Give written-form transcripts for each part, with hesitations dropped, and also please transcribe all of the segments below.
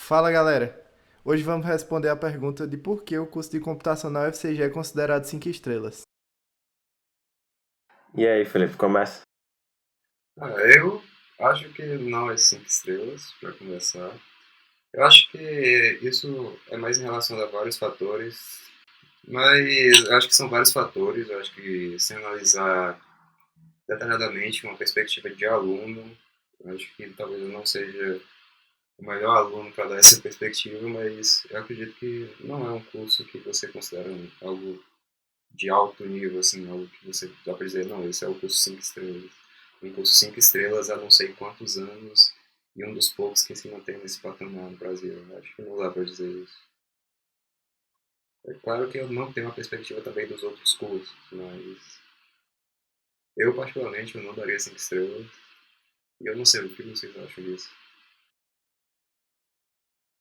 Fala galera! Hoje vamos responder a pergunta de por que o curso de computação na UFCG é considerado 5 estrelas. E aí, Felipe, começa? Eu acho que não é 5 estrelas, para começar. Eu acho que isso é mais em relação a vários fatores, mas eu acho que são vários fatores. Eu acho que se analisar detalhadamente uma perspectiva de aluno, eu acho que talvez eu não seja o melhor aluno para dar essa perspectiva, mas eu acredito que não é um curso que você considera algo de alto nível, assim, algo que você dá para dizer, não, esse é o curso 5 estrelas. Um curso 5 estrelas há não sei quantos anos e um dos poucos que se mantém nesse patamar no Brasil. Eu acho que não dá para dizer isso. É claro que eu não tenho uma perspectiva também dos outros cursos, mas eu particularmente eu não daria 5 estrelas e eu não sei o que vocês acham disso.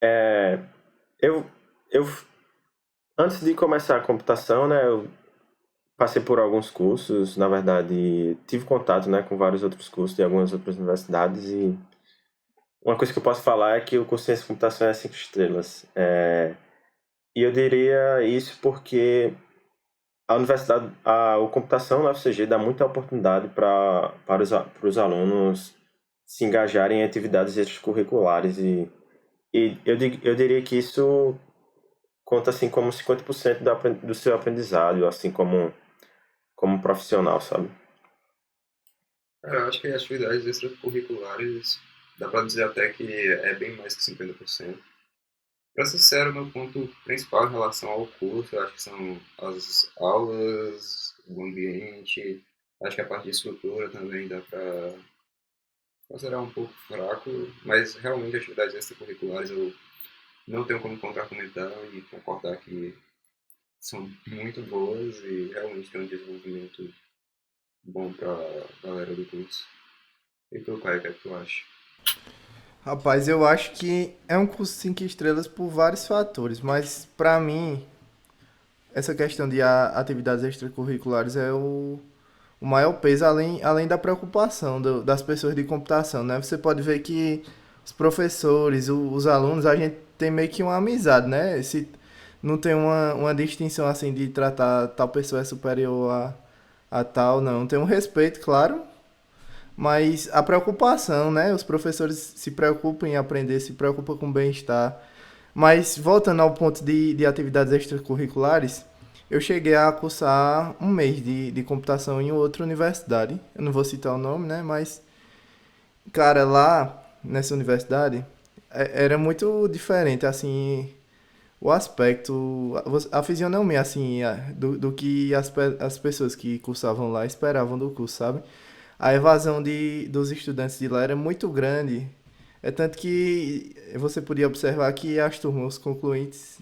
É, eu, eu, antes de começar a computação, né, eu passei por alguns cursos, na verdade, tive contato, né, com vários outros cursos de algumas outras universidades e uma coisa que eu posso falar é que o curso de ciência de computação é 5 estrelas. E eu diria isso porque a universidade, a computação na UFCG dá muita oportunidade para os alunos se engajarem em atividades extracurriculares e eu diria que isso conta assim como 50% do seu aprendizado, assim como profissional, sabe? Cara, eu acho que atividades extracurriculares dá para dizer até que é bem mais que 50%. Para ser sincero, meu ponto principal em relação ao curso, eu acho que são as aulas, o ambiente, acho que a parte de estrutura também dá para considerar um pouco fraco, mas realmente atividades extracurriculares eu não tenho como contra-argumentar e concordar que são muito boas e realmente tem um desenvolvimento bom para a galera do curso. E tu, Caio, o que é que tu acha? Rapaz, eu acho que é um curso 5 estrelas por vários fatores, mas pra mim, essa questão de atividades extracurriculares é o maior peso, além da preocupação das pessoas de computação, né? Você pode ver que os professores, os alunos, a gente tem meio que uma amizade, né? Não tem uma distinção assim de tratar tal pessoa é superior a tal, não. Tem um respeito, claro, mas a preocupação, né? Os professores se preocupam em aprender, se preocupam com o bem-estar. Mas voltando ao ponto de atividades extracurriculares, eu cheguei a cursar um mês de computação em outra universidade. Eu não vou citar o nome, né? Mas, cara, lá nessa universidade era muito diferente, assim, o aspecto, a fisionomia, assim, do que as pessoas que cursavam lá esperavam do curso, sabe? A evasão dos estudantes de lá era muito grande. É tanto que você podia observar que as turmas concluintes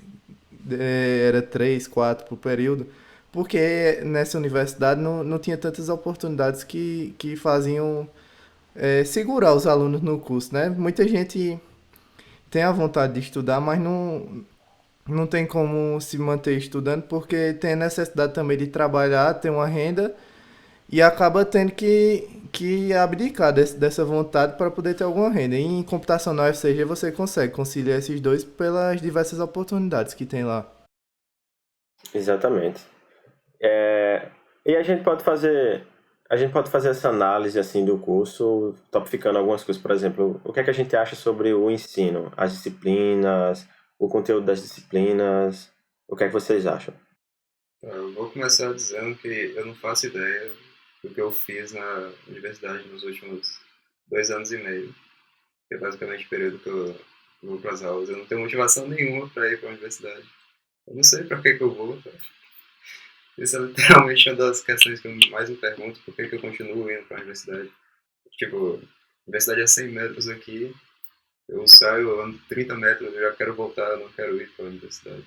era 3 4 por período, porque nessa universidade não tinha tantas oportunidades que faziam segurar os alunos no curso, né? Muita gente tem a vontade de estudar, mas não tem como se manter estudando porque tem a necessidade também de trabalhar, ter uma renda e acaba tendo que abdicar dessa vontade para poder ter alguma renda. E em computação na UFCG você consegue conciliar esses dois pelas diversas oportunidades que tem lá. Exatamente. E a gente pode fazer essa análise assim do curso, topificando algumas coisas, por exemplo, o que é que a gente acha sobre o ensino, as disciplinas, o conteúdo das disciplinas, o que é que vocês acham? Tá, eu vou começar dizendo que eu não faço ideia do que eu fiz na universidade nos últimos 2 anos e meio, que é basicamente o período que eu vou para as aulas. Eu não tenho motivação nenhuma para ir para a universidade. Eu não sei para que eu vou. Tá? Isso é literalmente uma das questões que eu mais me pergunto, por que eu continuo indo para a universidade. Tipo, a universidade é 100 metros aqui, eu saio, eu ando 30 metros, eu já quero voltar, eu não quero ir para a universidade.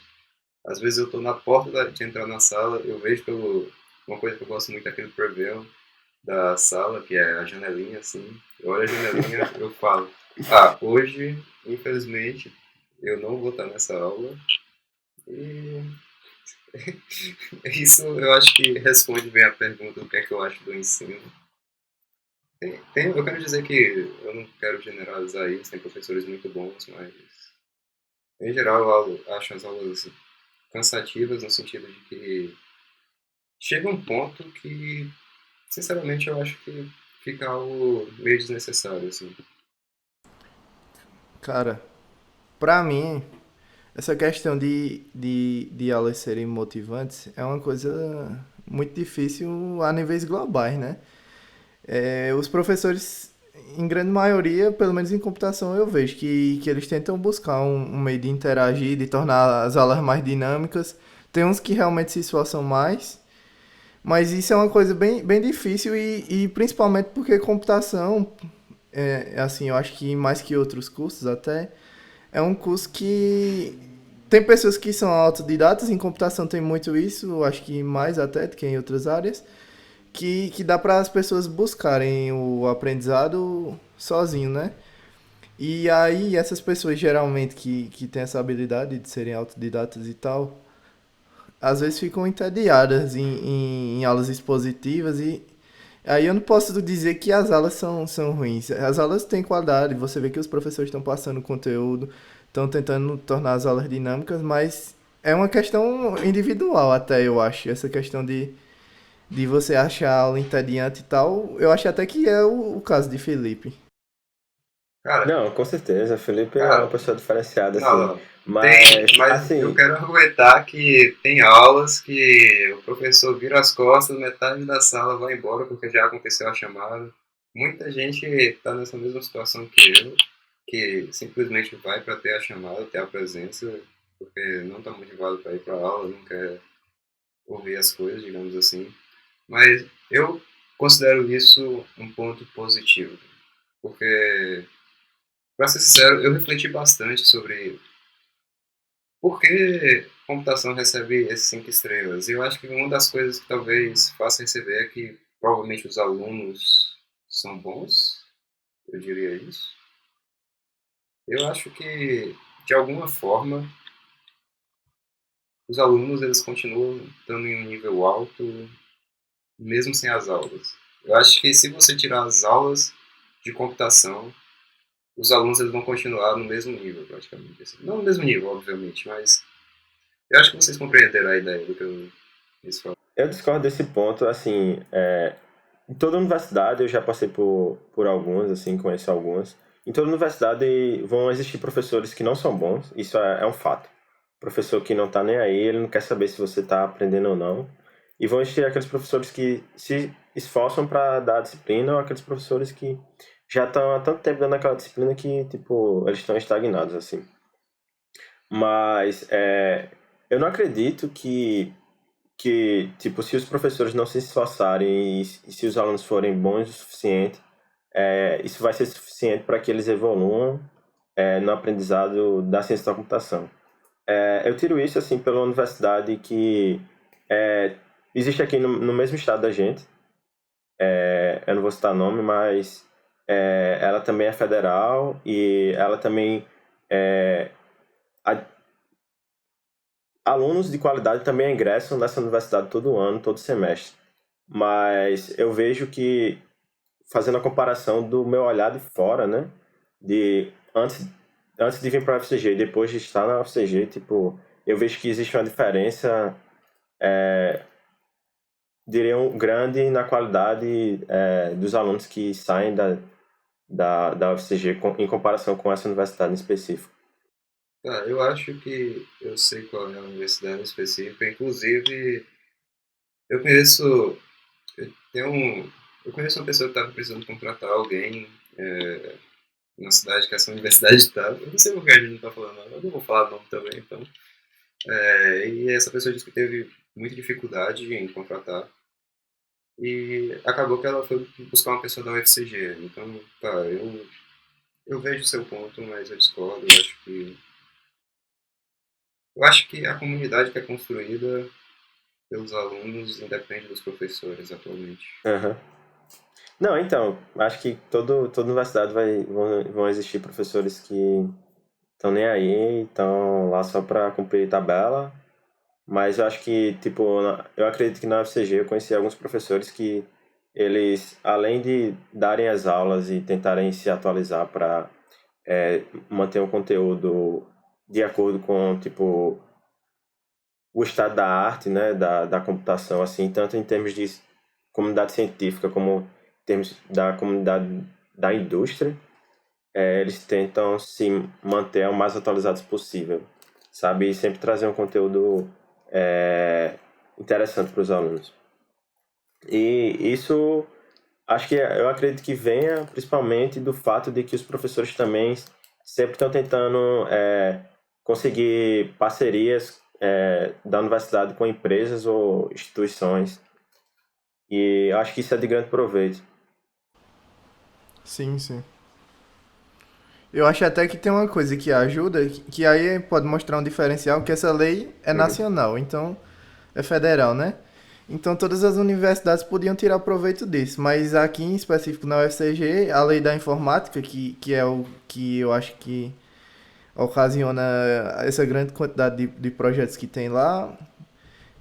Às vezes eu estou na porta de entrar na sala, eu vejo pelo... Uma coisa que eu gosto muito é aquele preview da sala, que é a janelinha, assim. Eu olho a janelinha, eu falo, hoje, infelizmente, eu não vou estar nessa aula. E isso eu acho que responde bem a pergunta do que é que eu acho do ensino. Eu quero dizer que eu não quero generalizar isso, tem professores muito bons, mas Em geral, eu acho as aulas cansativas no sentido de que chega um ponto que, sinceramente, eu acho que fica algo meio desnecessário, assim. Cara, pra mim, essa questão de aulas serem motivantes é uma coisa muito difícil a níveis globais, né? Os professores, em grande maioria, pelo menos em computação, eu vejo que eles tentam buscar um meio de interagir, de tornar as aulas mais dinâmicas. Tem uns que realmente se esforçam mais, mas isso é uma coisa bem difícil e principalmente porque computação, assim, eu acho que mais que outros cursos até, é um curso que tem pessoas que são autodidatas, em computação tem muito isso, eu acho que mais até do que em outras áreas, que dá para as pessoas buscarem o aprendizado sozinho, né? E aí essas pessoas geralmente que têm essa habilidade de serem autodidatas e tal, às vezes ficam entediadas em aulas expositivas e aí eu não posso dizer que as aulas são ruins. As aulas têm qualidade, você vê que os professores estão passando conteúdo, estão tentando tornar as aulas dinâmicas, mas é uma questão individual até, eu acho. Essa questão de você achar a aula entediante e tal, eu acho até que é o caso de Felipe. Cara, Não, com certeza, Felipe é uma cara, pessoa diferenciada, não, assim. não. Tem, Mas, mas eu assim, quero argumentar que tem aulas que o professor vira as costas, metade da sala vai embora porque já aconteceu a chamada. Muita gente está nessa mesma situação que eu, que simplesmente vai para ter a chamada, ter a presença, porque não está motivado para ir para a aula, não quer ouvir as coisas, digamos assim. Mas eu considero isso um ponto positivo, porque, para ser sincero, eu refleti bastante sobre por que computação recebe esses 5 estrelas? Eu acho que uma das coisas que talvez faça receber é que provavelmente os alunos são bons, eu diria isso. Eu acho que, de alguma forma, os alunos eles continuam estando em um nível alto, mesmo sem as aulas. Eu acho que se você tirar as aulas de computação, os alunos eles vão continuar no mesmo nível, praticamente. Assim. Não no mesmo nível, obviamente, mas eu acho que vocês compreenderam a ideia do que eu quis falar. eu discordo desse ponto, assim, em toda universidade eu já passei por alguns, assim, conheço alguns. Em toda universidade vão existir professores que não são bons, isso é um fato. Professor que não tá nem aí, ele não quer saber se você tá aprendendo ou não. E vão existir aqueles professores que se esforçam para dar a disciplina ou aqueles professores que já estão há tanto tempo dando aquela disciplina que, tipo, eles estão estagnados, assim. Mas eu não acredito tipo, se os professores não se esforçarem e se os alunos forem bons o suficiente, isso vai ser suficiente para que eles evoluam no aprendizado da ciência da computação. Eu tiro isso assim pela universidade que é, existe aqui no mesmo estado da gente. Eu não vou citar nome, mas ela também é federal e ela também a- alunos de qualidade também ingressam nessa universidade todo ano, todo semestre. Mas eu vejo que, fazendo a comparação do meu olhar de fora, né? De antes de vir para a UFCG e depois de estar na UFCG, tipo, eu vejo que existe uma diferença, diriam, grande na qualidade dos alunos que saem da UFCG em comparação com essa universidade em específico. Tá, eu acho que eu sei qual é a universidade específica. Inclusive, eu conheço, eu tenho eu conheço uma pessoa que estava precisando contratar alguém na cidade que essa universidade está. Eu não sei por que a gente não está falando nada, eu não vou falar o nome também, então. E essa pessoa disse que teve muita dificuldade em contratar e acabou que ela foi buscar uma pessoa da UFCG. Então, tá, eu vejo o seu ponto, mas eu discordo. Eu acho que a comunidade que é construída pelos alunos independe dos professores atualmente. Aham. Não, então, acho que toda universidade vão existir professores que estão nem aí, estão lá só para cumprir tabela. Mas eu acho que, tipo, eu acredito que na UFCG eu conheci alguns professores que eles, além de darem as aulas e tentarem se atualizar para manter um conteúdo de acordo com, tipo, o estado da arte, né, da computação, assim, tanto em termos de comunidade científica como em termos da comunidade da indústria, eles tentam se manter o mais atualizados possível, sabe? E sempre trazer um conteúdo interessante para os alunos. E isso, acho que eu acredito que venha principalmente do fato de que os professores também sempre estão tentando conseguir parcerias da universidade com empresas ou instituições. E eu acho que isso é de grande proveito. Sim, sim. Eu acho até que tem uma coisa que ajuda, que aí pode mostrar um diferencial, que essa lei é Uhum. nacional, então é federal, né? Então todas as universidades podiam tirar proveito disso, mas aqui em específico na UFCG, a lei da informática, que é o que eu acho que ocasiona essa grande quantidade de projetos que tem lá,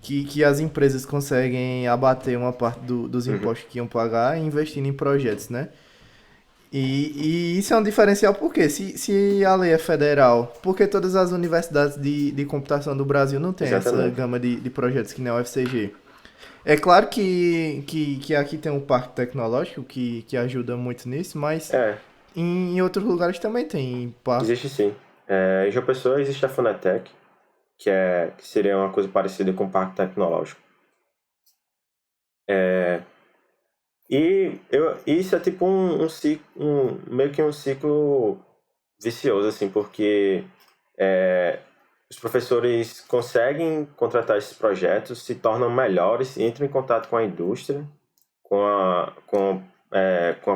que as empresas conseguem abater uma parte dos Uhum. impostos que iam pagar investindo em projetos, né? E isso é um diferencial porque se a lei é federal, porque todas as universidades de computação do Brasil não têm essa Exatamente. gama de projetos que nem a UFCG. É claro que aqui tem um parque tecnológico que ajuda muito nisso, mas É, em outros lugares também tem parque. existe sim. Em João Pessoa existe a Funetec, que seria uma coisa parecida com o Parque Tecnológico. Isso é tipo meio que um ciclo vicioso, assim, porque é, os professores conseguem contratar esses projetos, se tornam melhores, entram em contato com a indústria, com a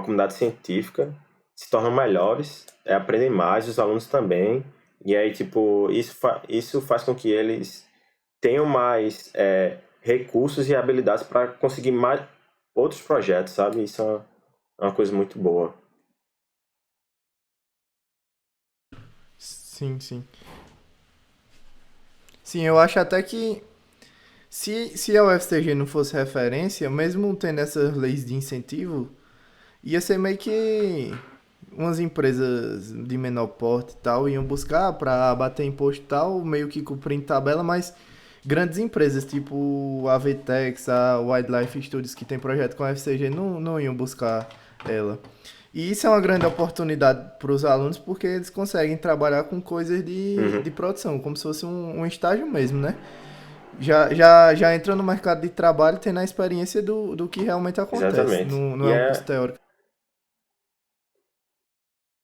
comunidade científica, se tornam melhores, aprendem mais, os alunos também, e aí, tipo, isso faz com que eles tenham mais recursos e habilidades para conseguir mais outros projetos, sabe? Isso é uma coisa muito boa. Sim, sim. Sim, eu acho até que se a UFCG não fosse referência, mesmo tendo essas leis de incentivo, ia ser meio que umas empresas de menor porte e tal iam buscar para bater imposto e tal, meio que cumprindo tabela, mas grandes empresas tipo a Vtex, a Wildlife Studios que tem projeto com a FCG não iam buscar ela. E isso é uma grande oportunidade para os alunos porque eles conseguem trabalhar com coisas Uhum, de produção, como se fosse um estágio mesmo, né? Já entra no mercado de trabalho tendo a experiência do que realmente acontece, exatamente. não é um curso teórico.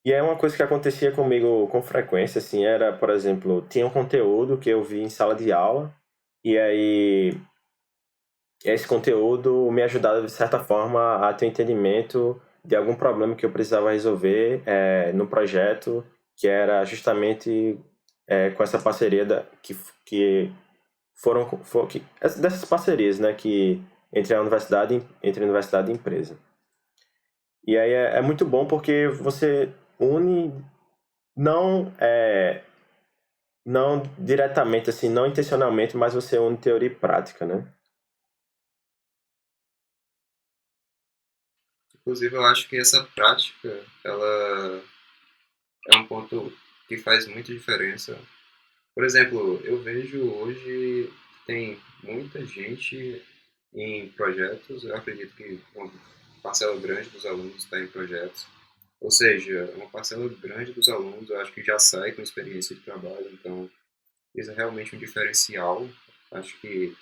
E é uma coisa que acontecia comigo com frequência, assim, era, por exemplo, tinha um conteúdo que eu vi em sala de aula, e aí esse conteúdo me ajudava, de certa forma, a ter um entendimento de algum problema que eu precisava resolver no projeto, que era justamente com essa parceria que dessas parcerias, né, entre a universidade e a empresa. E aí é muito bom porque você une não não diretamente assim, não intencionalmente, mas você une teoria e prática, né? Inclusive, eu acho que essa prática, ela é um ponto que faz muita diferença. Por exemplo, eu vejo hoje tem muita gente em projetos, eu acredito que uma parcela grande dos alunos está em projetos, ou seja, uma parcela grande dos alunos eu acho que já sai com experiência de trabalho, então isso é realmente um diferencial. Acho que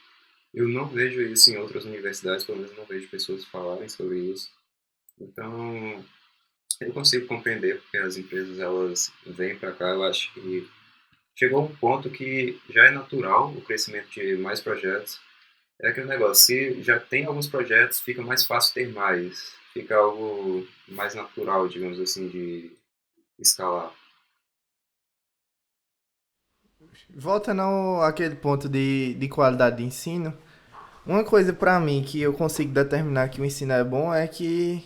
eu não vejo isso em outras universidades, pelo menos não vejo pessoas falarem sobre isso. Então, eu consigo compreender porque as empresas elas vêm para cá. Eu acho que chegou um ponto que já é natural o crescimento de mais projetos. É aquele negócio, se já tem alguns projetos, fica mais fácil ter mais. Fica algo mais natural, digamos assim, de escalar. Voltando àquele ponto de qualidade de ensino, uma coisa pra mim que eu consigo determinar que o ensino é bom é que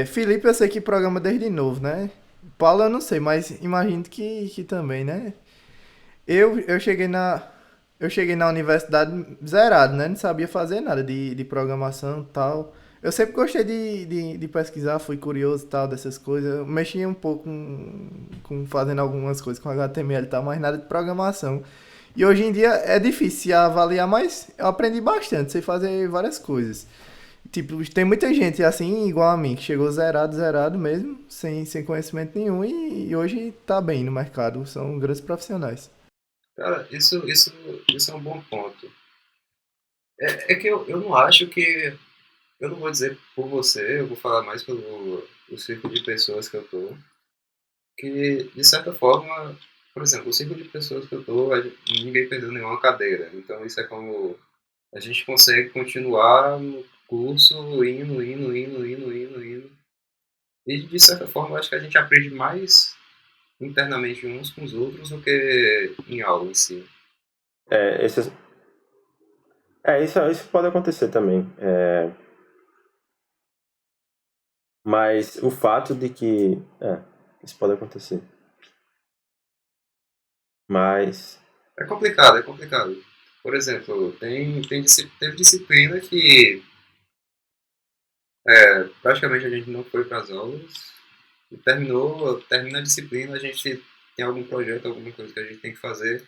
Felipe eu sei que programa desde novo, né? Paulo eu não sei, mas imagino que também, né? Eu cheguei eu cheguei na universidade zerado, né? Não sabia fazer nada de programação e tal. Eu sempre gostei de pesquisar, fui curioso e tal, dessas coisas. Mexia um pouco com fazendo algumas coisas com HTML e tal, mas nada de programação. E hoje em dia é difícil se avaliar, mas eu aprendi bastante, sei fazer várias coisas. Tipo, tem muita gente assim, igual a mim, que chegou zerado mesmo, sem conhecimento nenhum, e hoje tá bem no mercado, são grandes profissionais. Cara, isso é um bom ponto. É que eu não acho que. Eu não vou dizer por você, eu vou falar mais pelo o círculo de pessoas que eu tô. Que, de certa forma, por exemplo, o círculo de pessoas que eu tô, ninguém perdeu nenhuma cadeira. Então, isso é como a gente consegue continuar no curso, indo. E, de certa forma, eu acho que a gente aprende mais internamente uns com os outros do que em aula em si. É, esses, isso pode acontecer também. Mas o fato de que. Isso pode acontecer. Mas. É complicado, é complicado. Por exemplo, teve disciplina que praticamente a gente não foi para as aulas e termina a disciplina, a gente tem algum projeto, alguma coisa que a gente tem que fazer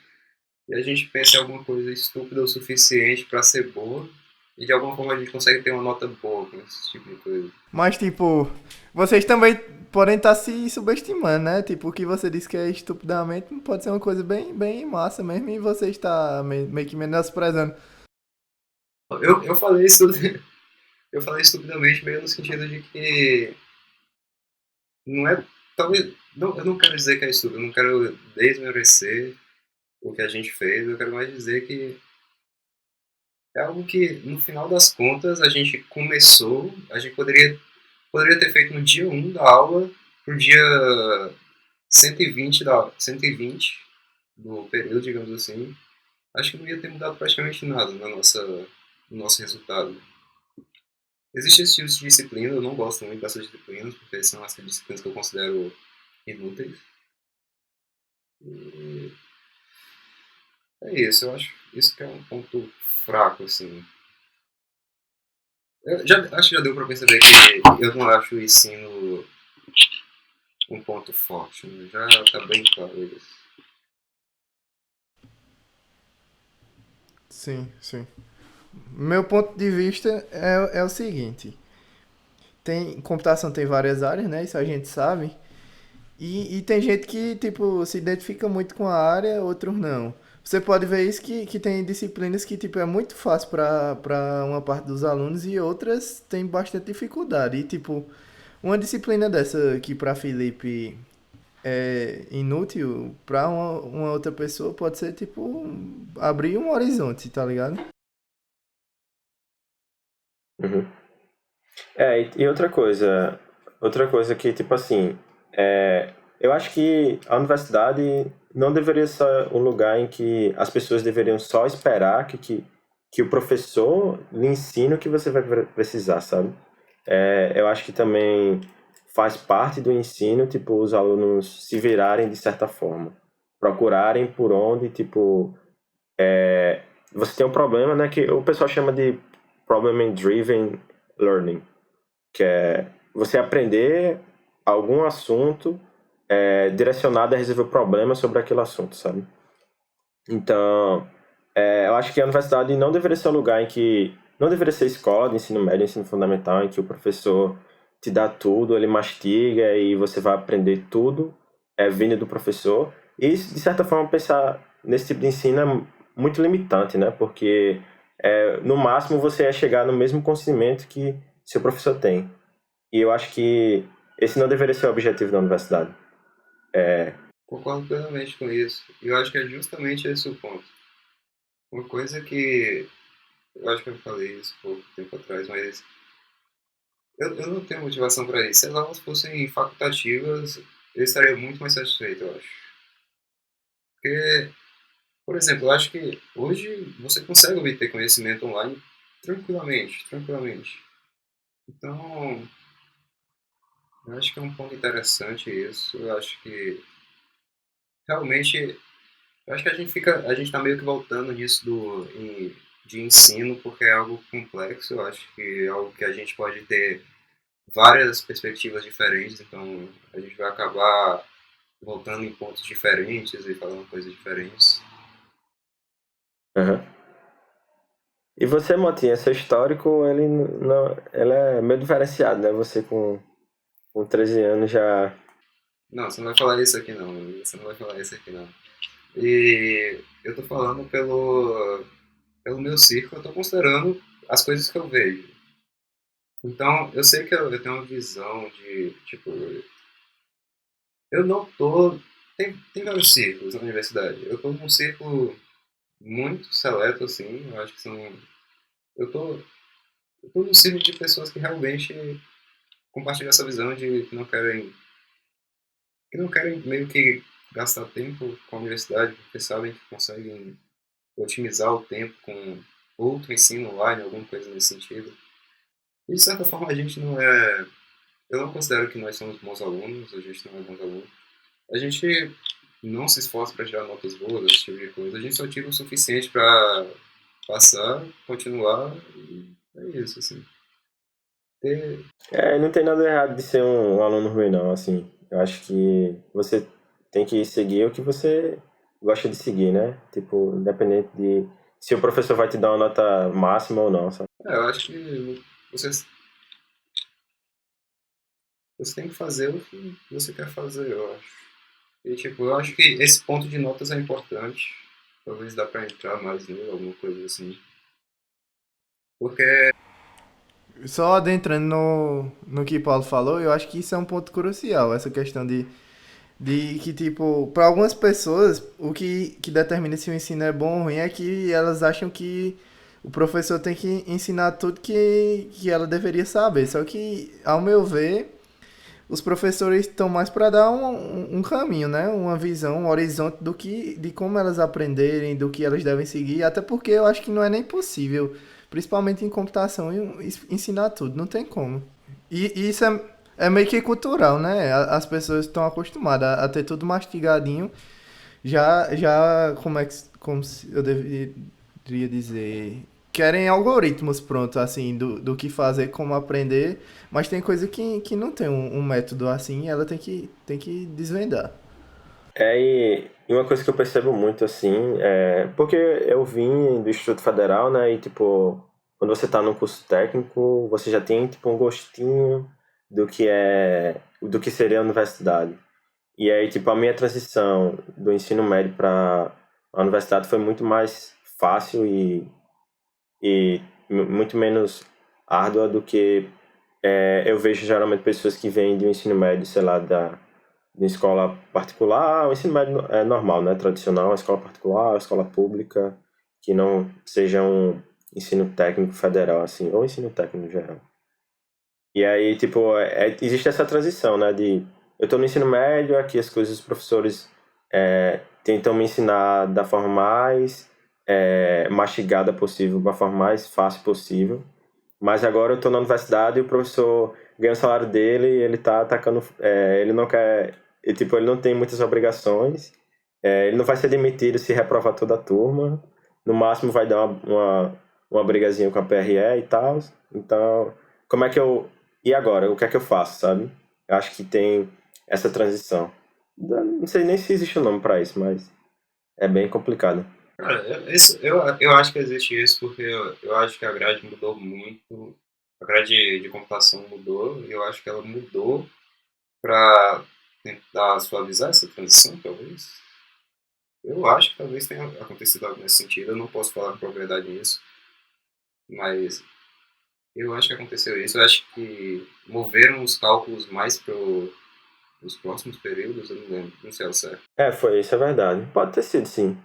e a gente pensa em alguma coisa estúpida o suficiente para ser boa e de alguma forma a gente consegue ter uma nota boa com esse tipo de coisa. Mas, tipo, vocês também podem estar se subestimando, né? Tipo, o que você disse que é estupidamente pode ser uma coisa bem massa mesmo e você está meio que menosprezando. Eu falei isso, eu falei estupidamente meio no sentido de que não é, talvez, não, eu não quero dizer que é estúpido, eu não quero desmerecer o que a gente fez, eu quero mais dizer que é algo que, no final das contas, a gente começou, a gente poderia ter feito no dia 1 da aula, pro dia 120 do período, digamos assim. Acho que não ia ter mudado praticamente nada no nosso resultado. Existem esses tipos de disciplina, eu não gosto muito dessas disciplinas, porque são as disciplinas que eu considero inúteis. E é isso, eu acho isso que é um ponto fraco, assim. Acho que já deu para perceber que eu não acho o ensino um ponto forte, né? Já está bem claro isso. Sim. Meu ponto de vista é o seguinte: computação tem várias áreas, né? Isso a gente sabe. E tem gente que, tipo, se identifica muito com a área, outros não. Você pode ver isso que tem disciplinas que, tipo, é muito fácil para uma parte dos alunos e outras tem bastante dificuldade. E, tipo, uma disciplina dessa que para Felipe é inútil, para uma outra pessoa pode ser, tipo, abrir um horizonte, tá ligado? Uhum. E outra coisa que, tipo assim, eu acho que a universidade não deveria ser um lugar em que as pessoas deveriam só esperar que o professor lhe ensine o que você vai precisar, sabe? Eu acho que também faz parte do ensino, tipo, os alunos se virarem de certa forma, procurarem por onde, tipo, você tem um problema, né, que o pessoal chama de problem-driven learning, que é você aprender algum assunto direcionado a resolver o problema sobre aquele assunto, sabe? Então, eu acho que a universidade não deveria ser um lugar em que... Não deveria ser escola de ensino médio, ensino fundamental, em que o professor te dá tudo, ele mastiga e você vai aprender tudo vindo do professor. E, isso, de certa forma, pensar nesse tipo de ensino é muito limitante, né? Porque, no máximo, você ia chegar no mesmo conhecimento que seu professor tem. E eu acho que esse não deveria ser o objetivo da universidade. Concordo plenamente com isso. E eu acho que é justamente esse o ponto. Uma coisa que eu acho que eu falei isso pouco tempo atrás, mas eu não tenho motivação para isso. Se as aulas fossem facultativas, eu estaria muito mais satisfeito, eu acho. Porque, por exemplo, eu acho que hoje você consegue obter conhecimento online tranquilamente, tranquilamente. Então, eu acho que é um ponto interessante isso. Eu acho que realmente, eu acho que a gente tá meio que voltando nisso de ensino, porque é algo complexo. Eu acho que é algo que a gente pode ter várias perspectivas diferentes, então a gente vai acabar voltando em pontos diferentes e falando coisas diferentes. Aham. E você, Motinha, seu histórico, ele é meio diferenciado, né? Você com 13 anos já. Não, você não vai falar isso aqui não, você não vai falar isso aqui não. E eu tô falando pelo meu círculo, eu tô considerando as coisas que eu vejo. Então, eu sei que eu tenho uma visão de, tipo, eu não tô. Tem vários círculos na universidade. Eu tô num círculo muito seleto, assim, eu acho que são. Eu tô, eu tô num círculo de pessoas que realmente compartilham essa visão de que não querem meio que gastar tempo com a universidade, porque sabem que conseguem otimizar o tempo com outro ensino online, alguma coisa nesse sentido. E de certa forma a gente não é. Eu não considero que nós somos bons alunos, a gente não é bons alunos. A gente não se esforça para tirar notas boas, esse tipo de coisa. A gente só tira o suficiente para passar, continuar e é isso, assim. Ter... É, não tem nada errado de ser um aluno ruim, não, assim. Eu acho que você tem que seguir o que você gosta de seguir, né? Tipo, independente de se o professor vai te dar uma nota máxima ou não, sabe? eu acho que você tem que fazer o que você quer fazer, eu acho. E, tipo, eu acho que esse ponto de notas é importante. Talvez dá pra entrar mais nele, alguma coisa assim. Porque, Só adentrando no que Paulo falou, eu acho que isso é um ponto crucial, essa questão de que, tipo, para algumas pessoas, o que determina se o ensino é bom ou ruim é que elas acham que o professor tem que ensinar tudo que ela deveria saber. Só que, ao meu ver, os professores estão mais para dar um caminho, né? Uma visão, um horizonte de como elas aprenderem, do que elas devem seguir. Até porque eu acho que não é nem possível, principalmente em computação, ensinar tudo. Não tem como. E isso é meio que cultural, né? As pessoas estão acostumadas a ter tudo mastigadinho. Já como eu deveria dizer, querem algoritmos pronto, assim, do que fazer, como aprender, mas tem coisa que não tem um método assim, ela tem que desvendar. E uma coisa que eu percebo muito, assim, porque eu vim do Instituto Federal, né, e, tipo, quando você tá no curso técnico, você já tem, tipo, um gostinho do que seria a universidade. E aí, tipo, a minha transição do ensino médio para a universidade foi muito mais fácil e muito menos árdua do que eu vejo geralmente pessoas que vêm de um ensino médio, sei lá, de escola particular, o ensino médio é normal, né, tradicional, a escola particular, a escola pública, que não seja um ensino técnico federal, assim, ou ensino técnico geral. E aí, tipo, existe essa transição, né, de eu tô no ensino médio, aqui as coisas, os professores tentam me ensinar da forma mais mastigada possível, da forma mais fácil possível, mas agora eu tô na universidade e o professor ganha o salário dele e ele tá atacando, ele não quer, e, tipo, ele não tem muitas obrigações, ele não vai ser demitido se reprovar toda a turma, no máximo vai dar uma brigazinha com a PRE e tal, então, como é que eu, e agora, o que é que eu faço, sabe? Eu acho que tem essa transição. Não sei nem se existe um nome pra isso, mas é bem complicado. cara, eu acho que existe isso porque eu acho que a grade mudou muito. A grade de computação mudou e eu acho que ela mudou para tentar suavizar essa transição, talvez. Eu acho que talvez tenha acontecido algo nesse sentido. Eu não posso falar com propriedade nisso, mas eu acho que aconteceu isso. Eu acho que moveram os cálculos mais para os próximos períodos, eu não lembro, não sei ao certo. Foi, isso é verdade. Pode ter sido, sim.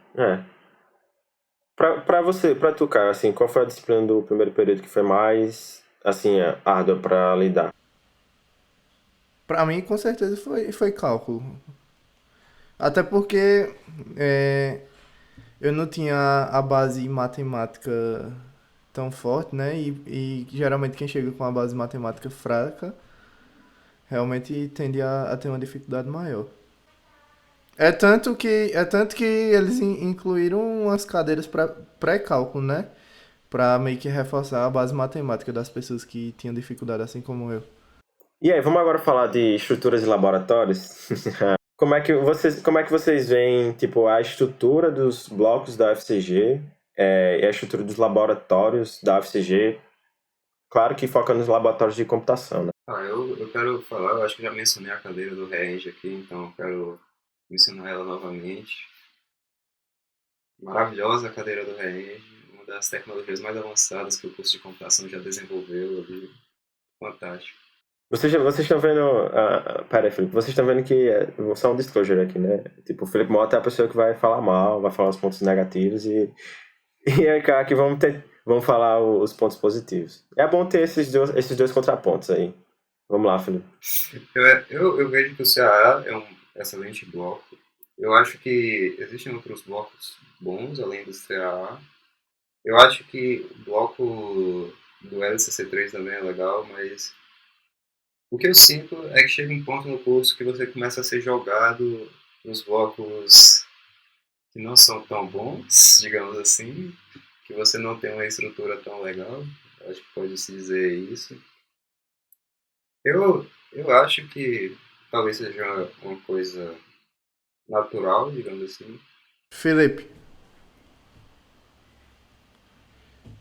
Pra você, pra tu, cara, assim, qual foi a disciplina do primeiro período que foi mais, assim, árdua pra lidar? Pra mim, com certeza, foi cálculo. Até porque é, eu não tinha a base matemática tão forte, né? E geralmente quem chega com a base matemática fraca realmente tende a ter uma dificuldade maior. É tanto que eles incluíram umas cadeiras pré-cálculo, né? pra meio que reforçar a base matemática das pessoas que tinham dificuldade, assim como eu. E aí, vamos agora falar de estruturas de laboratórios? Como é que vocês veem, tipo, a estrutura dos blocos da UFCG, e a estrutura dos laboratórios da UFCG? Claro que foca nos laboratórios de computação, né? Eu quero falar, eu acho que já mencionei a cadeira do Reenge aqui, então eu quero mencionar ela novamente. Maravilhosa a cadeira do Reenge, uma das tecnologias mais avançadas que o curso de computação já desenvolveu ali. Fantástico. Vocês estão vendo. Pera aí, Felipe. Vocês estão vendo que. Só um disclosure aqui, né? Tipo, o Felipe Mota é a pessoa que vai falar mal, vai falar os pontos negativos e aí, cara, que vamos falar os pontos positivos. É bom ter esses dois contrapontos aí. Vamos lá, Felipe. Eu vejo que o CAA é um excelente bloco. Eu acho que existem outros blocos bons além do CAA. Eu acho que o bloco do LCC3 também é legal, mas o que eu sinto é que chega um ponto no curso que você começa a ser jogado nos blocos que não são tão bons, digamos assim, que você não tem uma estrutura tão legal. Acho que pode-se dizer isso. Eu acho que talvez seja uma coisa natural, digamos assim. Felipe,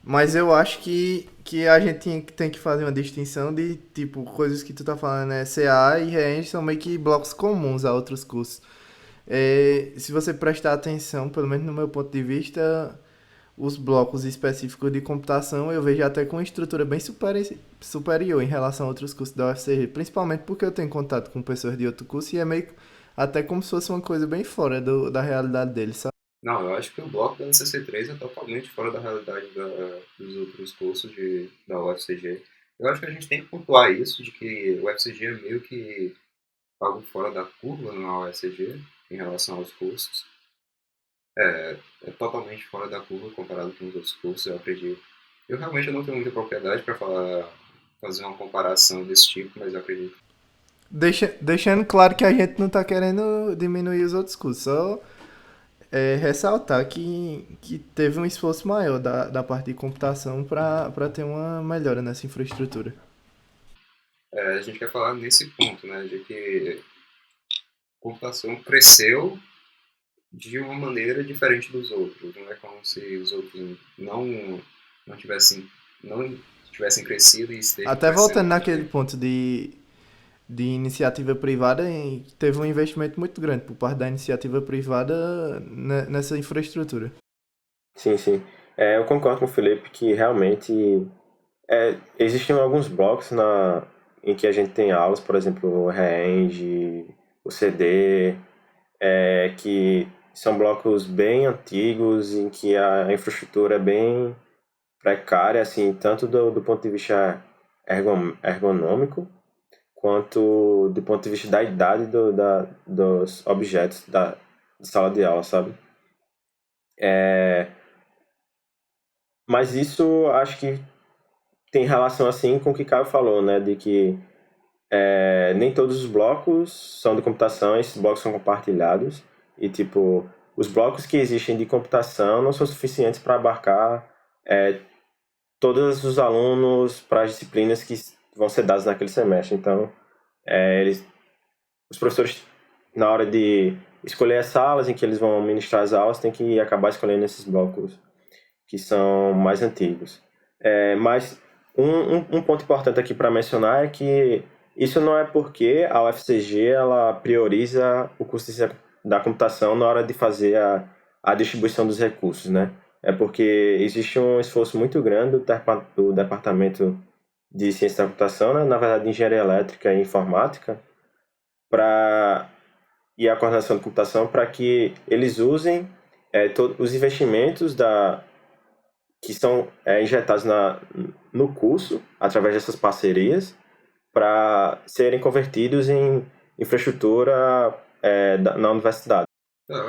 mas eu acho que a gente tem que fazer uma distinção de, tipo, coisas que tu tá falando, né? CA e RENG são meio que blocos comuns a outros cursos. Se você prestar atenção, pelo menos no meu ponto de vista, os blocos específicos de computação eu vejo até com uma estrutura bem superior em relação a outros cursos da UFCG, principalmente porque eu tenho contato com pessoas de outro curso e é meio até como se fosse uma coisa bem fora da realidade deles, sabe? Não, eu acho que o bloco da NCC3 é totalmente fora da realidade dos outros cursos da UFCG. Eu acho que a gente tem que pontuar isso, de que o UFCG é meio que algo fora da curva na UFCG em relação aos cursos. É totalmente fora da curva comparado com os outros cursos, eu acredito. Eu realmente não tenho muita propriedade para fazer uma comparação desse tipo, mas eu acredito. Deixando claro que a gente não tá querendo diminuir os outros cursos, só ressaltar que teve um esforço maior da parte de computação para ter uma melhora nessa infraestrutura. A gente quer falar nesse ponto, né, de que a computação cresceu de uma maneira diferente dos outros. Não é como se os outros não tivessem, não tivessem crescido e estejam Até crescendo voltando ao mesmo naquele tempo. ponto de iniciativa privada, teve um investimento muito grande por parte da iniciativa privada nessa infraestrutura. Sim, sim. Eu concordo com o Felipe que realmente existem alguns blocos em que a gente tem aulas, por exemplo, o RENG, o CD, que são blocos bem antigos, em que a infraestrutura é bem precária, assim, tanto do ponto de vista ergonômico, quanto do ponto de vista da idade dos objetos de sala de aula, sabe? Mas isso acho que tem relação, assim, com o que Caio falou, né? De que nem todos os blocos são de computação, esses blocos são compartilhados. E, tipo, os blocos que existem de computação não são suficientes para abarcar todos os alunos para as disciplinas que vão ser dadas naquele semestre. Então, os professores, na hora de escolher as salas em que eles vão ministrar as aulas, têm que acabar escolhendo esses blocos que são mais antigos. Mas um ponto importante aqui para mencionar é que isso não é porque a UFCG ela prioriza o curso da computação na hora de fazer a distribuição dos recursos, né? É porque existe um esforço muito grande do Departamento de Ciência da Computação, né? Na verdade, de Engenharia Elétrica e Informática, e a coordenação de computação para que eles usem os investimentos que são injetados no curso, através dessas parcerias, para serem convertidos em infraestrutura na universidade. Eu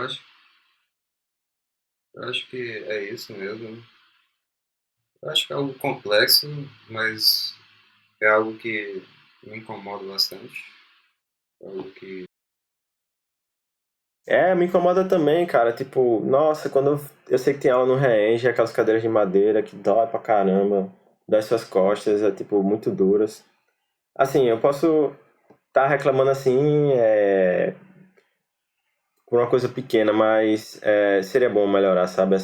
acho que é isso mesmo. Eu acho que é algo complexo, mas é algo que me incomoda bastante. É algo que Me incomoda também, cara. Tipo, nossa, quando eu sei que tem aula no Reenge, aquelas cadeiras de madeira que dói pra caramba, dói suas costas, é tipo, muito duras. Assim, eu posso estar reclamando assim, por uma coisa pequena, mas seria bom melhorar, sabe?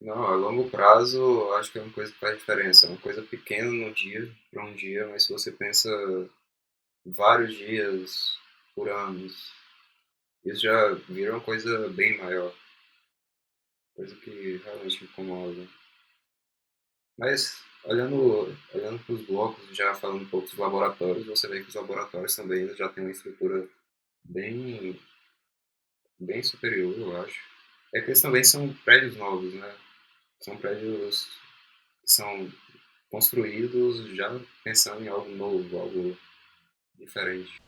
Não, a longo prazo, acho que é uma coisa que faz diferença. É uma coisa pequena no dia, para um dia, mas se você pensa vários dias por anos, isso já vira uma coisa bem maior. Coisa que realmente me incomoda. Mas, olhando para os blocos, já falando um pouco dos laboratórios, você vê que os laboratórios também já têm uma estrutura bem, bem superior, eu acho. É que eles também são prédios novos, né? São prédios que são construídos já pensando em algo novo, algo diferente.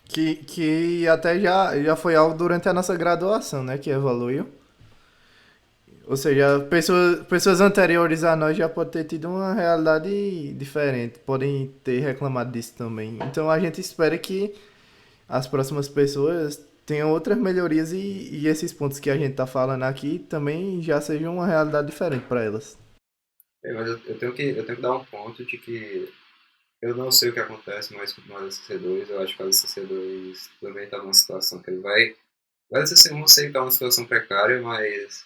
Que até já foi algo durante a nossa graduação, né? Que evoluiu. Ou seja, pessoas anteriores a nós já podem ter tido uma realidade diferente, podem ter reclamado disso também. Então a gente espera que as próximas pessoas tenham outras melhorias e esses pontos que a gente está falando aqui também já sejam uma realidade diferente para elas. Mas eu tenho que dar um ponto de que eu não sei o que acontece mais com o LCC2. Eu acho que o LCC2 também está numa situação que ele vai. O LCC1 eu sei que está numa situação precária, mas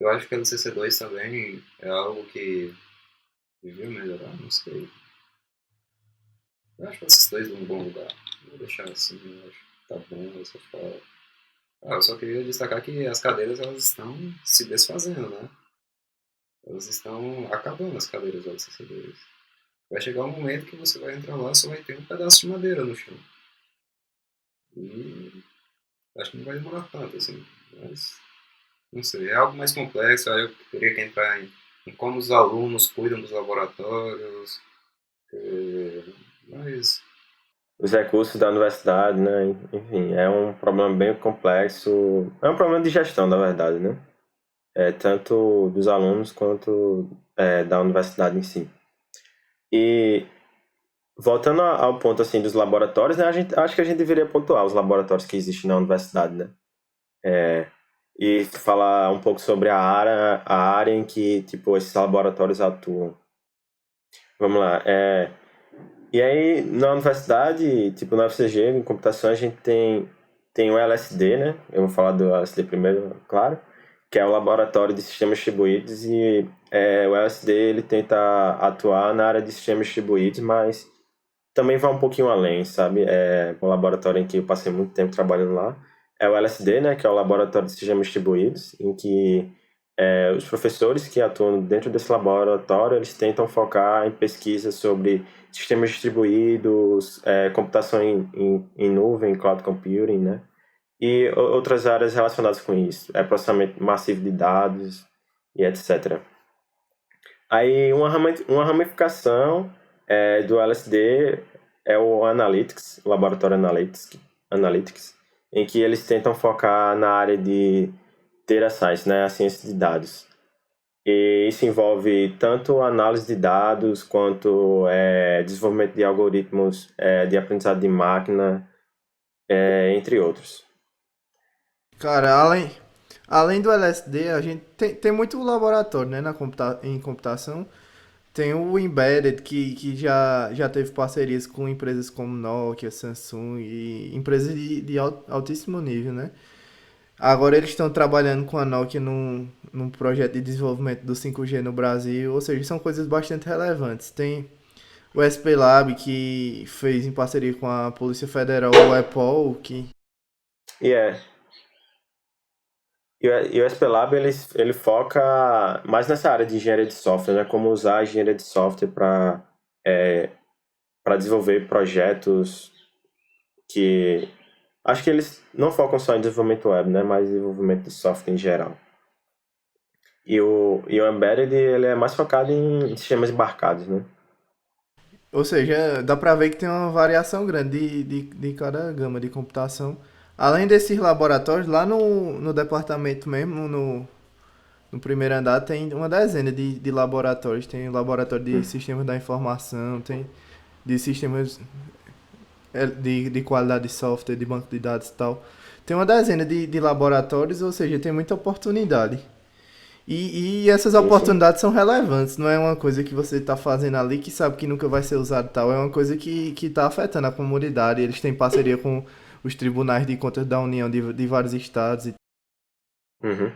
eu acho que o LCC2 também é algo que devia melhorar, não sei. Eu acho que esses dois num bom lugar. Vou deixar assim, eu acho que tá bom, eu só falo. Eu só queria destacar que as cadeiras elas estão se desfazendo, né? Elas estão acabando as cadeiras do LCC2. Vai chegar um momento que você vai entrar lá e só vai ter um pedaço de madeira no chão. E acho que não vai demorar tanto, assim. Mas, não sei, é algo mais complexo. Aí eu teria que entrar em como os alunos cuidam dos laboratórios. Mas, Os recursos da universidade, né? Enfim, é um problema bem complexo. É um problema de gestão, na verdade, né? Tanto dos alunos quanto da universidade em si. E voltando ao ponto assim dos laboratórios, né? Acho que a gente deveria pontuar os laboratórios que existem na universidade, né? E falar um pouco sobre a área em que tipo esses laboratórios atuam. Vamos lá. E aí, na universidade, tipo na UFCG, em computação, a gente tem o LSD, né? Eu vou falar do LSD primeiro, claro, que é o Laboratório de Sistemas Distribuídos, e o LSD ele tenta atuar na área de sistemas distribuídos, mas também vai um pouquinho além, sabe? É um laboratório em que eu passei muito tempo trabalhando lá. É o LSD, né? Que é o Laboratório de Sistemas Distribuídos, em que os professores que atuam dentro desse laboratório, eles tentam focar em pesquisas sobre sistemas distribuídos, computação em nuvem, cloud computing, né? E outras áreas relacionadas com isso, processamento massivo de dados e etc. Aí uma ramificação do LSD é o Analytics, o Laboratório Analytics, em que eles tentam focar na área de Data Science, né, a ciência de dados. E isso envolve tanto análise de dados quanto desenvolvimento de algoritmos de aprendizado de máquina, entre outros. Cara, além do LSD, a gente tem muito laboratório, né, em computação. Tem o Embedded, que já teve parcerias com empresas como Nokia, Samsung e empresas de altíssimo nível, né? Agora eles estão trabalhando com a Nokia num projeto de desenvolvimento do 5G no Brasil, ou seja, são coisas bastante relevantes. Tem o SP Lab, que fez em parceria com a Polícia Federal o EPOL, que... E o SP Lab ele foca mais nessa área de engenharia de software, né? Como usar a engenharia de software para desenvolver projetos que acho que eles não focam só em desenvolvimento web, né? Mas desenvolvimento de software em geral. E o Embedded ele é mais focado em sistemas embarcados, né? Ou seja, dá pra ver que tem uma variação grande de cada gama de computação. Além desses laboratórios, lá no departamento mesmo, no primeiro andar, tem uma dezena de laboratórios. Tem laboratório de sistemas da informação, tem de sistemas de qualidade de software, de banco de dados e tal. tem uma dezena de laboratórios, ou seja, tem muita oportunidade. E essas Sim, sim. oportunidades são relevantes, não é uma coisa que você está fazendo ali que sabe que nunca vai ser usado e tal, é uma coisa que está afetando a comunidade. Eles têm parceria com os tribunais de contas da União de vários estados. Uhum.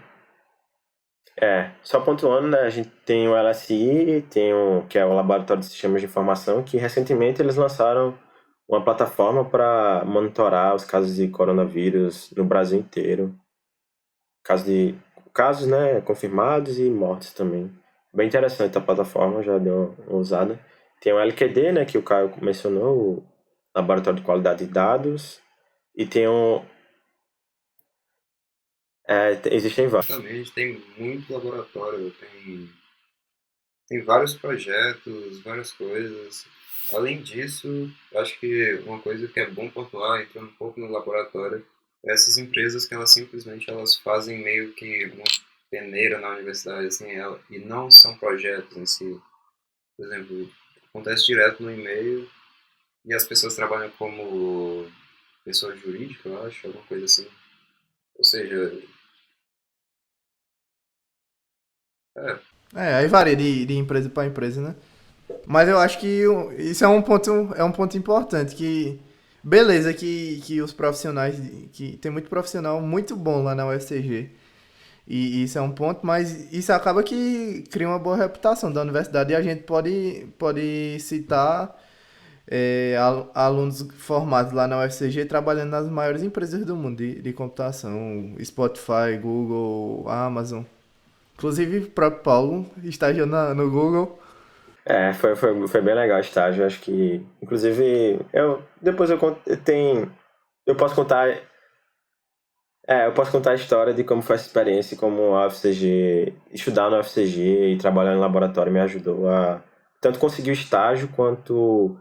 Só pontuando, né, a gente tem o LSI, que é o Laboratório de Sistemas de Informação, que recentemente eles lançaram uma plataforma para monitorar os casos de coronavírus no Brasil inteiro. Casos, né, confirmados e mortes também. Bem interessante a plataforma, já deu uma usada. Tem o LQD, né, que o Caio mencionou, o Laboratório de Qualidade de Dados, e existem vários. Justamente, tem muito laboratório, tem vários projetos, várias coisas. Além disso, acho que uma coisa que é bom pontuar, entrando um pouco no laboratório, é essas empresas que elas simplesmente elas fazem meio que uma peneira na universidade, assim, e não são projetos em si. Por exemplo, acontece direto no e-mail e as pessoas trabalham como pessoa jurídica, eu acho, alguma coisa assim. Ou seja, é, Aí varia de empresa para empresa, né? Mas eu acho que isso é um ponto importante, que beleza que os profissionais, que tem muito profissional muito bom lá na UFCG, e isso é um ponto, mas isso acaba que cria uma boa reputação da universidade e a gente pode citar alunos formados lá na UFCG trabalhando nas maiores empresas do mundo de computação, Spotify, Google, Amazon. Inclusive o próprio Paulo estagiou no Google. Foi bem legal o estágio, acho que, inclusive, depois eu posso contar, eu posso contar a história de como foi essa experiência, como a UFCG, estudar na UFCG e trabalhar no laboratório me ajudou a tanto conseguir o estágio quanto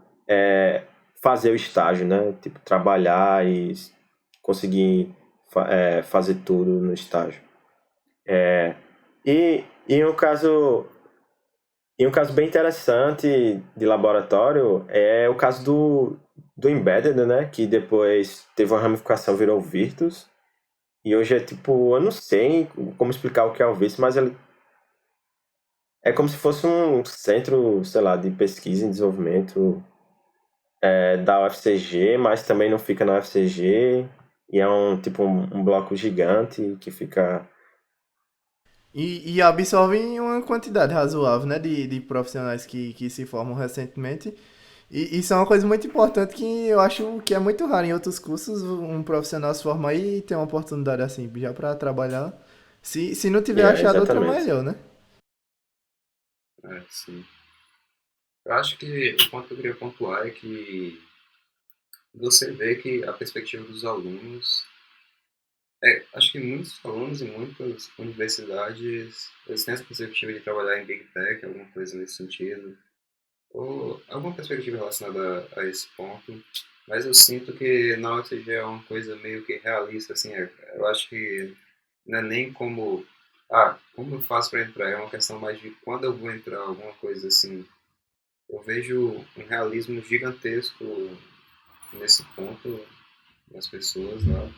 fazer o estágio, né? Tipo, trabalhar e conseguir fazer tudo no estágio. E um caso bem interessante de laboratório é o caso do Embedded, né? Que depois teve uma ramificação, virou o Virtus. E hoje é tipo, eu não sei como explicar o que é o Virtus, mas ele é como se fosse um centro, sei lá, de pesquisa e desenvolvimento da UFCG, mas também não fica na UFCG. E é um bloco gigante que fica. E absorvem uma quantidade razoável, né, de profissionais que se formam recentemente. E isso é uma coisa muito importante que eu acho que é muito raro em outros cursos um profissional se formar e ter uma oportunidade assim, já para trabalhar. Se não tiver achado outra Exatamente. melhor, né? sim. Eu acho que o ponto que eu queria pontuar é que você vê que a perspectiva dos alunos acho que muitos alunos e muitas universidades eles têm essa perspectiva de trabalhar em Big Tech, alguma coisa nesse sentido, ou alguma perspectiva relacionada a esse ponto, mas eu sinto que na UFCG é uma coisa meio que realista, assim, eu acho que não é nem como eu faço para entrar, é uma questão mais de quando eu vou entrar, alguma coisa assim. Eu vejo um realismo gigantesco nesse ponto nas pessoas lá.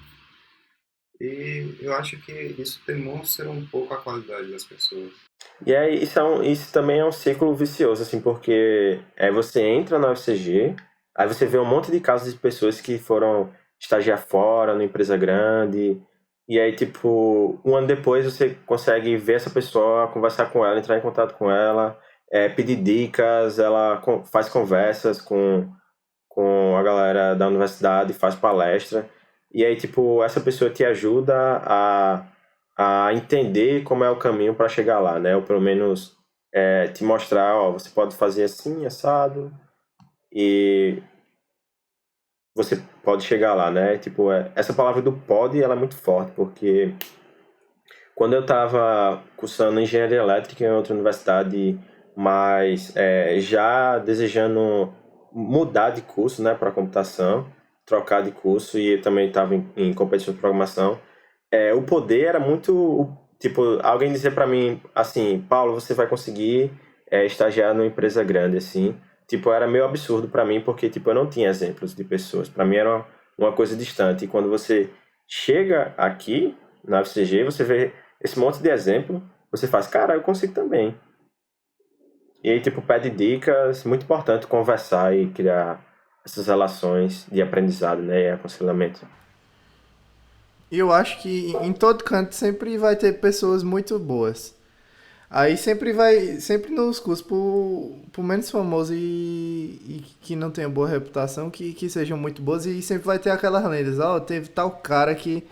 E eu acho que isso demonstra um pouco a qualidade das pessoas. E aí, isso também é um círculo vicioso, assim, porque você entra na UFCG, aí você vê um monte de casos de pessoas que foram estagiar fora, numa empresa grande, e aí, tipo, um ano depois você consegue ver essa pessoa, conversar com ela, entrar em contato com ela, pedir dicas, ela faz conversas com a galera da universidade, faz palestra, e aí, tipo, essa pessoa te ajuda a entender como é o caminho para chegar lá, né? Ou pelo menos te mostrar, ó, você pode fazer assim, assado, e você pode chegar lá, né? Tipo, essa palavra do pode, ela é muito forte, porque quando eu estava cursando engenharia elétrica em outra universidade, mas já desejando mudar de curso, né, para computação, trocar de curso, e eu também estava em competição de programação, o poder era muito, tipo, alguém dizer para mim assim, Paulo, você vai conseguir estagiar numa empresa grande, assim, tipo, era meio absurdo para mim, porque, tipo, eu não tinha exemplos de pessoas, para mim era uma coisa distante, e quando você chega aqui na UFCG, você vê esse monte de exemplo, você faz, cara, eu consigo também. E aí, tipo, pede dicas, muito importante conversar e criar essas relações de aprendizado, né, e aconselhamento. E eu acho que em todo canto sempre vai ter pessoas muito boas. Aí sempre vai, sempre nos cursos, por menos famoso e que não tenha boa reputação, que sejam muito boas, e sempre vai ter aquelas lendas, ó, teve tal cara que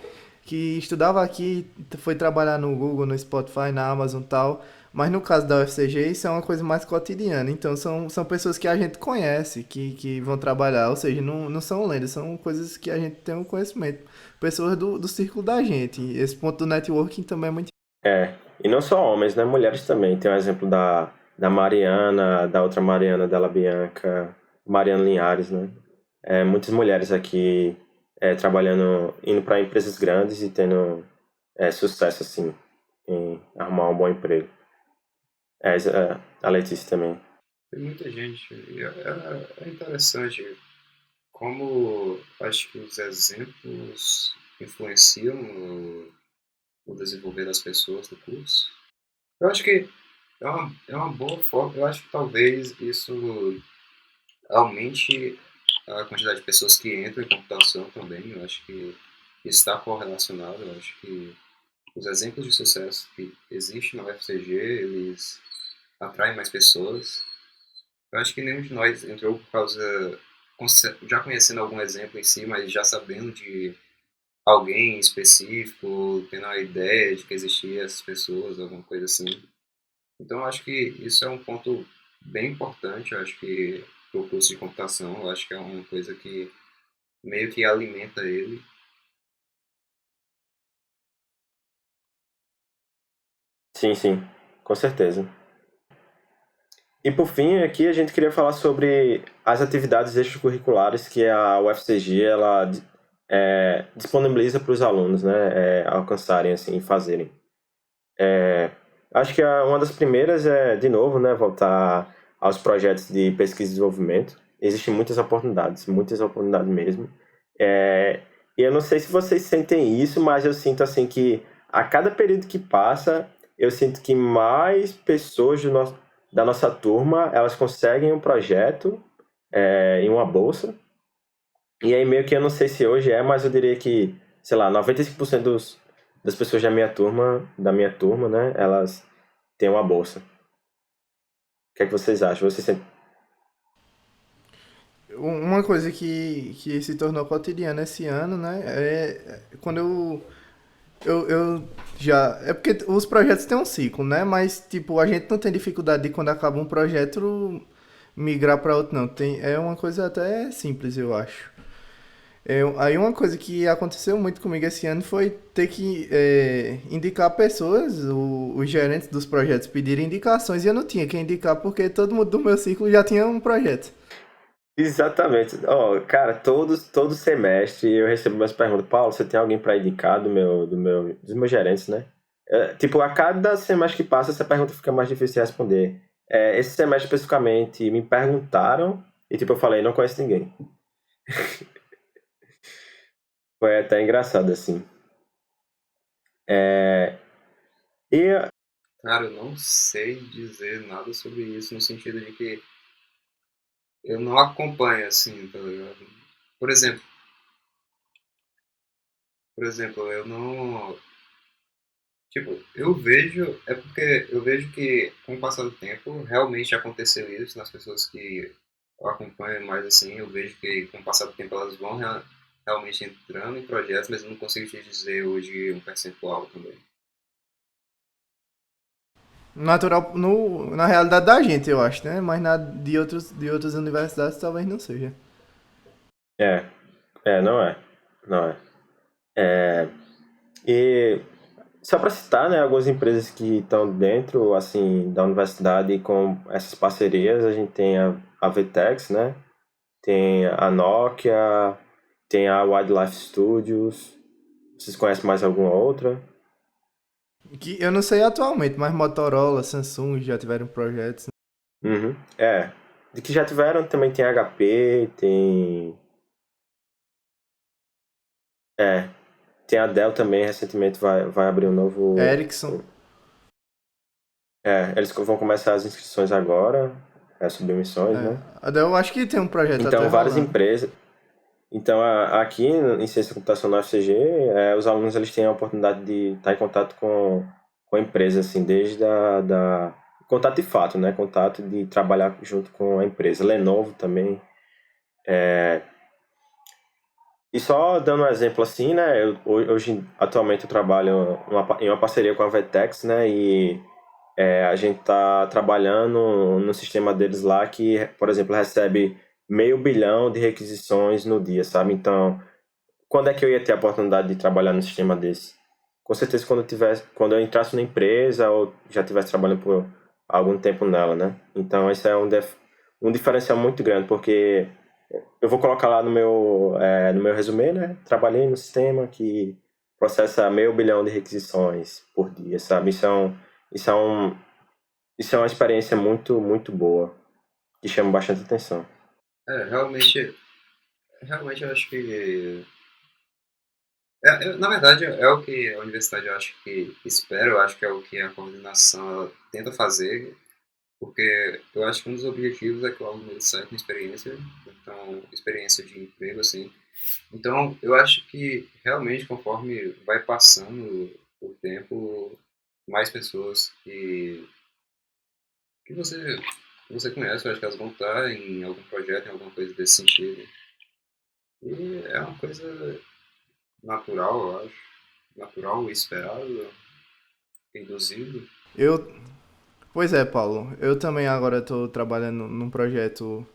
estudava aqui, foi trabalhar no Google, no Spotify, na Amazon e tal, mas no caso da UFCG isso é uma coisa mais cotidiana, então são pessoas que a gente conhece, que vão trabalhar, ou seja, não são lendas, são coisas que a gente tem um conhecimento, pessoas do círculo da gente, esse ponto do networking também é muito. É, e não só homens, né, mulheres também. Tem o exemplo da Mariana, da outra Mariana, della Bianca, Mariana Linhares, né? Muitas mulheres aqui trabalhando, indo para empresas grandes e tendo sucesso, assim, em arrumar um bom emprego. A Letícia também. Tem muita gente. E é interessante como acho que os exemplos influenciam no desenvolver das pessoas do curso. Eu acho que é uma boa forma. Eu acho que talvez isso aumente a quantidade de pessoas que entram em computação também. Eu acho que está correlacionado. Eu acho que os exemplos de sucesso que existem na UFCG, eles atraem mais pessoas. Eu acho que nenhum de nós entrou por causa, já conhecendo algum exemplo em si, mas já sabendo de alguém específico, tendo a ideia de que existiam essas pessoas, alguma coisa assim. Então, eu acho que isso é um ponto bem importante. Eu acho que o curso de computação, eu acho que é uma coisa que meio que alimenta ele. Sim, sim, com certeza. E por fim, aqui a gente queria falar sobre as atividades extracurriculares que a UFCG ela disponibiliza para os alunos, né, alcançarem assim, e fazerem. Acho que uma das primeiras é, de novo, né, voltar aos projetos de pesquisa e desenvolvimento. Existem muitas oportunidades mesmo. É, e eu não sei se vocês sentem isso, mas eu sinto assim que a cada período que passa, eu sinto que mais pessoas da nossa turma, elas conseguem um projeto em uma bolsa. E aí meio que eu não sei se hoje mas eu diria que, sei lá, 95% das pessoas da minha turma, né, elas têm uma bolsa. O que é que vocês acham? Vocês sentem... Uma coisa que se tornou cotidiana esse ano, né? É quando eu já. É porque os projetos têm um ciclo, né? Mas, tipo, a gente não tem dificuldade de quando acaba um projeto migrar para outro, não. É uma coisa até simples, eu acho. Aí uma coisa que aconteceu muito comigo esse ano foi ter que indicar pessoas, os gerentes dos projetos pedirem indicações e eu não tinha que indicar porque todo mundo do meu ciclo já tinha um projeto. Exatamente. Ó, cara, todo semestre eu recebo umas perguntas. Paulo, você tem alguém para indicar dos meus gerentes, né? Tipo, a cada semestre que passa, essa pergunta fica mais difícil de responder. Esse semestre especificamente me perguntaram e, tipo, eu falei, não conheço ninguém. Foi até engraçado, assim. É, e, Cara, eu não sei dizer nada sobre isso, no sentido de que eu não acompanho, assim, tá ligado? Por exemplo, por exemplo, eu não. Tipo, eu vejo. É porque eu vejo que, com o passar do tempo, realmente aconteceu isso nas pessoas que eu acompanho mais assim. Eu vejo que, com o passar do tempo, elas vão realmente entrando em projetos, mas eu não consigo te dizer hoje um percentual também. Natural no, na realidade da gente, eu acho, né? Mas de outras universidades talvez não seja. é, não é. Não é. E só para citar, né, algumas empresas que estão dentro, assim, da universidade com essas parcerias, a gente tem a Vtex, né? Tem a Nokia, tem a Wildlife Studios. Vocês conhecem mais alguma outra? Que eu não sei atualmente, mas Motorola, Samsung já tiveram projetos. Uhum. De que já tiveram, também tem HP, tem... É. Tem a Dell também, recentemente vai abrir um novo. Ericsson. Eles vão começar as inscrições agora, submissões, É. né? A Dell, eu acho que tem um projeto até Então, várias rolando. empresas. Então, aqui em Ciência da Computação na UFCG, os alunos eles têm a oportunidade de estar em contato com a empresa, assim, desde contato de fato, né? Contato de trabalhar junto com a empresa. Lenovo também. E só dando um exemplo assim, né? Hoje, atualmente, eu trabalho em uma parceria com a Vetex, né? E a gente está trabalhando no sistema deles lá que, por exemplo, recebe 500 milhão de requisições no dia, sabe? Então, quando é que eu ia ter a oportunidade de trabalhar num sistema desse? Com certeza quando eu entrasse na empresa ou já estivesse trabalhando por algum tempo nela, né? Então, esse é um diferencial muito grande, porque eu vou colocar lá no meu resumê, né? Trabalhei no sistema que processa 500 milhão de requisições por dia, sabe? Isso é um, isso é uma experiência muito, muito boa, que chama bastante atenção. Realmente eu acho que na verdade, é o que a universidade eu acho que espera, eu acho que é o que a coordenação ela tenta fazer, porque eu acho que um dos objetivos é que o aluno ele saia com experiência, então, experiência de emprego, assim. Então, eu acho que realmente, conforme vai passando o tempo, mais pessoas que você conhece, eu acho que elas vão estar em algum projeto, em alguma coisa desse sentido. E é uma coisa natural, eu acho. Natural, esperado, induzido. Eu, pois é, Paulo. Eu também agora estou trabalhando num projeto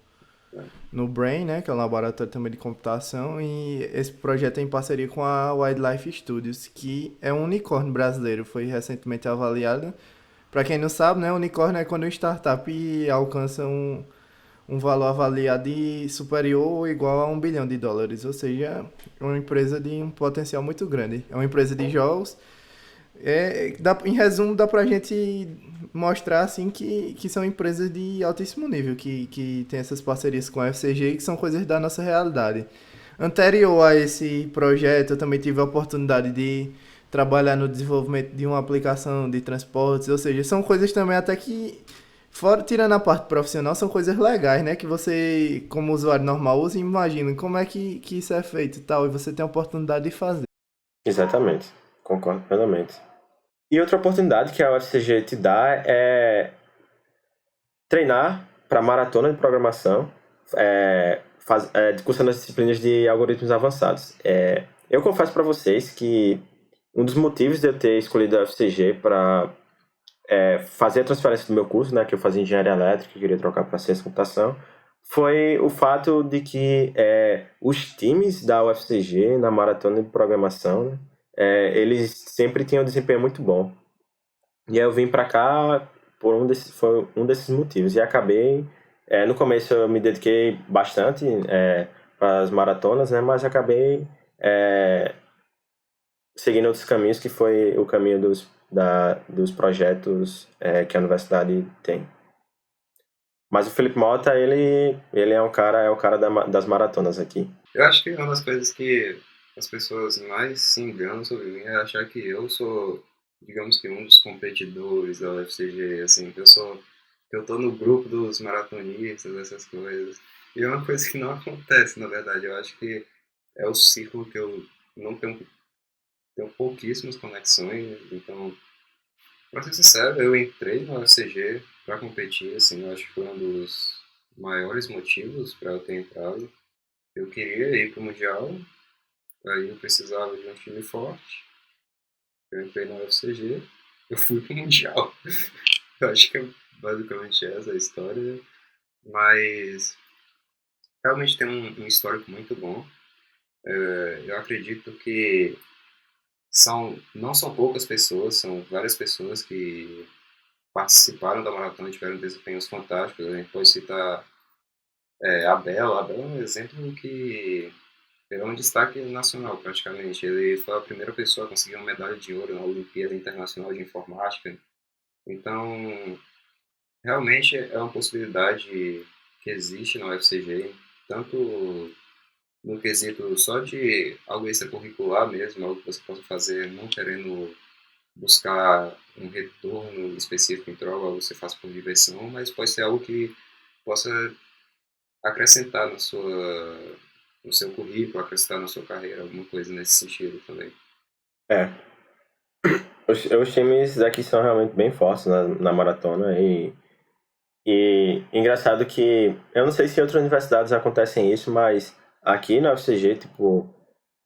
Né? no Brain, né, que é um laboratório também de computação, e esse projeto é em parceria com a Wildlife Studios, que é um unicórnio brasileiro, foi recentemente avaliado. Para quem não sabe, né, unicórnio é quando uma startup alcança um valor avaliado de superior ou igual a US$ 1 bilhão, ou seja, é uma empresa de um potencial muito grande. É uma empresa de jogos. Em resumo, dá pra gente mostrar assim que são empresas de altíssimo nível, que tem essas parcerias com a FCG e que são coisas da nossa realidade. Anterior a esse projeto, eu também tive a oportunidade de trabalhar no desenvolvimento de uma aplicação de transportes, ou seja, são coisas também até que, fora tirando a parte profissional, são coisas legais, né? Que você, como usuário normal, usa e imagina como é que isso é feito e tal, e você tem a oportunidade de fazer. Exatamente, concordo plenamente. E outra oportunidade que a UFCG te dá é treinar para maratona de programação, cursando as disciplinas de algoritmos avançados. Eu confesso para vocês que um dos motivos de eu ter escolhido a UFCG para fazer a transferência do meu curso, né, que eu fazia engenharia elétrica e queria trocar para ciência da computação, foi o fato de que os times da UFCG na maratona de programação, né, eles sempre tinham um desempenho muito bom. E aí eu vim para cá foi um desses motivos. E acabei, no começo eu me dediquei bastante para as maratonas, né, mas acabei seguindo outros caminhos, que foi o caminho dos projetos que a universidade tem. Mas o Felipe Mota, ele é o cara das maratonas aqui. Eu acho que uma das coisas que as pessoas mais se enganam sobre mim é achar que eu sou, digamos que um dos competidores da UFCG, assim, que eu tô no grupo dos maratonistas, essas coisas. E é uma coisa que não acontece, na verdade. Eu acho que é o círculo que eu não tenho pouquíssimas conexões, então, pra ser sincero, eu entrei na UFCG para competir, assim, eu acho que foi um dos maiores motivos para eu ter entrado. Eu queria ir para o Mundial, aí eu precisava de um time forte. Eu entrei na UFCG, eu fui para o Mundial. Eu acho que é basicamente essa a história. Mas realmente tem um histórico muito bom. Eu acredito que não são poucas pessoas, são várias pessoas que participaram da maratona e tiveram desempenhos fantásticos. A gente pode citar a Bela. A Bela é um exemplo que ele é um destaque nacional, praticamente. Ele foi a primeira pessoa a conseguir uma medalha de ouro na Olimpíada Internacional de Informática. Então, realmente é uma possibilidade que existe na UFCG, tanto no quesito só de algo extracurricular mesmo, algo que você possa fazer não querendo buscar um retorno específico em troca, algo que você faça por diversão, mas pode ser algo que possa acrescentar no seu currículo, acrescentar na sua carreira, alguma coisa nesse sentido também. É, os times daqui são realmente bem fortes na maratona e engraçado que eu não sei se em outras universidades acontecem isso, mas aqui na UFCG, tipo,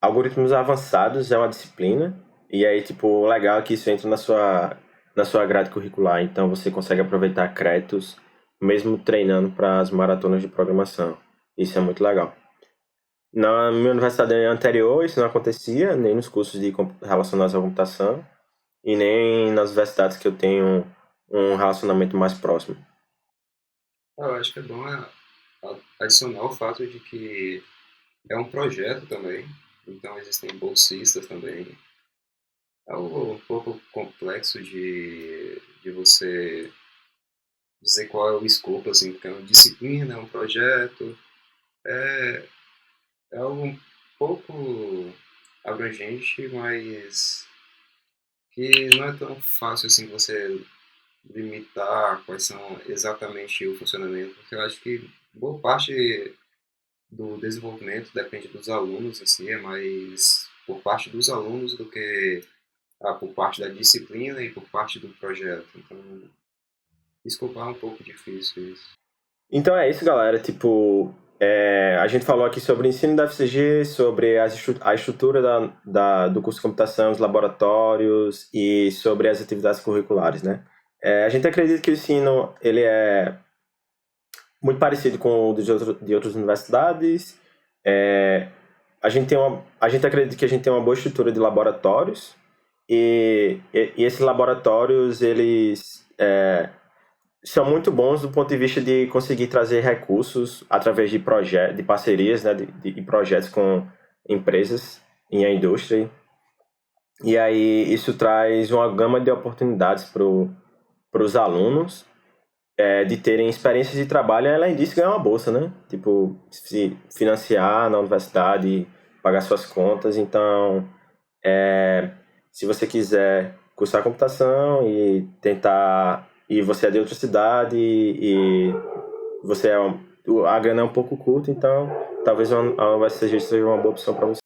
algoritmos avançados é uma disciplina e aí, tipo, legal é que isso entra na sua grade curricular, então você consegue aproveitar créditos mesmo treinando para as maratonas de programação. Isso é muito legal. Na minha universidade anterior, isso não acontecia, nem nos cursos relacionados à computação, e nem nas universidades que eu tenho um relacionamento mais próximo. Eu acho que é bom adicionar o fato de que é um projeto também, então existem bolsistas também. É algo um pouco complexo de você dizer qual é o escopo, assim, porque é uma disciplina, é um projeto, é, é algo um pouco abrangente, mas que não é tão fácil assim você limitar quais são exatamente o funcionamento, porque eu acho que boa parte do desenvolvimento depende dos alunos em si, é mais por parte dos alunos do que por parte da disciplina e por parte do projeto. Então, escopar é um pouco difícil isso. Então é isso, galera. Tipo, a gente falou aqui sobre o ensino da FCG, sobre a estrutura do curso de computação, os laboratórios e sobre as atividades curriculares, né? A gente acredita que o ensino ele é muito parecido com o de outras universidades. É, a gente acredita que a gente tem uma boa estrutura de laboratórios e esses laboratórios eles são muito bons do ponto de vista de conseguir trazer recursos através de projetos, de parcerias, né, de projetos com empresas e a indústria. E aí isso traz uma gama de oportunidades para os alunos de terem experiências de trabalho e além disso ganhar uma bolsa, né? Tipo, se financiar na universidade, pagar suas contas. Então, se você quiser cursar computação e tentar e você é de outra cidade e você a grana é um pouco curta, então talvez a UFCG seja uma boa opção para você.